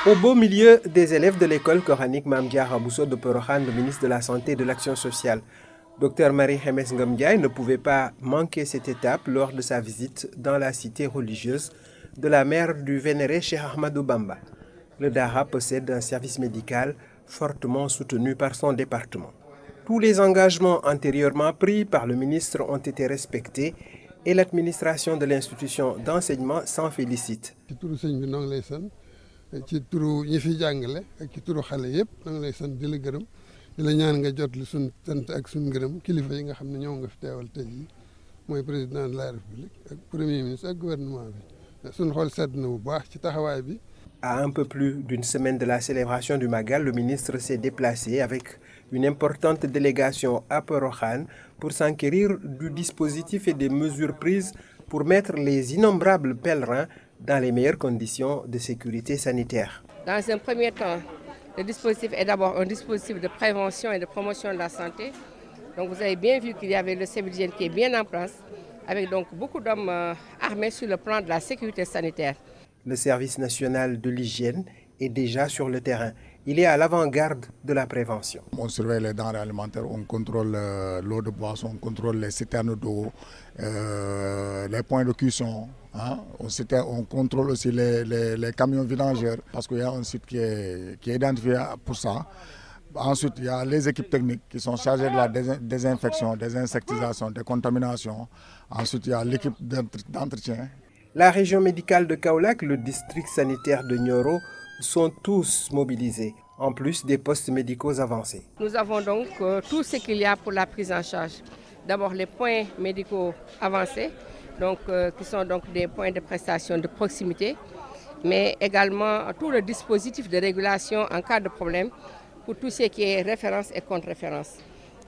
Au beau milieu des élèves de l'école coranique Mame Diarra Bousso de Porokhane, le ministre de la Santé et de l'Action sociale, Dr Marie Khemesse Ngom Ndiaye, ne pouvait pas manquer cette étape lors de sa visite dans la cité religieuse de la mère du vénéré Cheikh Ahmadou Bamba. Le Dahra possède un service médical fortement soutenu par son département. Tous les engagements antérieurement pris par le ministre ont été respectés et l'administration de l'institution d'enseignement s'en félicite. ci turu ñi fi jàngale ak ci turu xale yëpp da nga lay sant di la gërëm di la ñaan nga jot li suñ sant ak suñ gërëm kilifa yi nga xam ne ñoo nga fi teewal tey jii mooy président de la république ak premier ministre ak gouvernement bi suñ xol sedd na bu baax ci taxawaay bi. À un peu plus d'une semaine de la célébration du Magal, le ministre s'est déplacé avec une importante délégation à Porokhane pour s'enquérir du dispositif et des mesures prises pour mettre les innombrables pèlerins dans les meilleures conditions de sécurité sanitaire. Dans un premier temps, le dispositif est d'abord un dispositif de prévention et de promotion de la santé. Donc vous avez bien vu qu'il y avait le service d'hygiène qui est bien en place, avec donc beaucoup d'hommes armés sur le plan de la sécurité sanitaire. Le service national de l'hygiène est déjà sur le terrain. Il est à l'avant-garde de la prévention. On surveille les denrées alimentaires, on contrôle l'eau de boisson, on contrôle les citernes d'eau, les points de cuisson. Hein. On contrôle aussi les camions vidangeurs parce qu'il y a un site qui est identifié pour ça. Ensuite, il y a les équipes techniques qui sont chargées de la désinfection, désinsectisation, décontamination. Ensuite, il y a l'équipe d'entretien. La région médicale de Kaolack, le district sanitaire de Nioro sont tous mobilisés, en plus des postes médicaux avancés. Nous avons donc tout ce qu'il y a pour la prise en charge. D'abord les points médicaux avancés, donc, qui sont donc des points de prestation de proximité, mais également tout le dispositif de régulation en cas de problème pour tout ce qui est référence et contre-référence.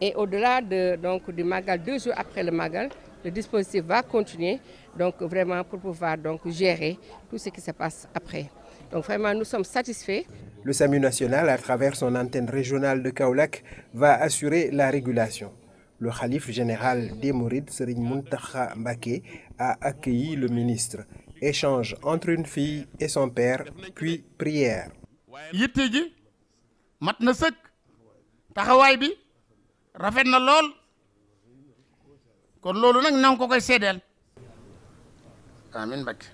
Et au-delà du Magal, 2 jours après le Magal, le dispositif va continuer donc vraiment pour pouvoir donc gérer tout ce qui se passe après. Donc vraiment, nous sommes satisfaits. Le SAMU national, à travers son antenne régionale de Kaolack, va assurer la régulation. Le khalife général des Mourides, Serigne Mountakha Mbacké, a accueilli le ministre. Échange entre une fille et son père, puis prière. yitte ji mat na sëkk taxawaay bi rafet na lool kon loolu nag na nga ko koy seedeel amiin Mbacké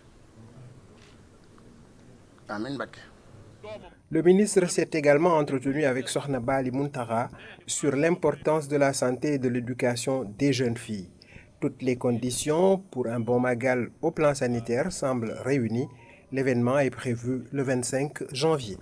amiin Mbacké. Le ministre s'est également entretenu avec Sokhna Bali Mountakha sur l'importance de la santé et de l'éducation des jeunes filles. Toutes les conditions pour un bon Magal au plan sanitaire semblent réunies. L'événement est prévu le 25 janvier.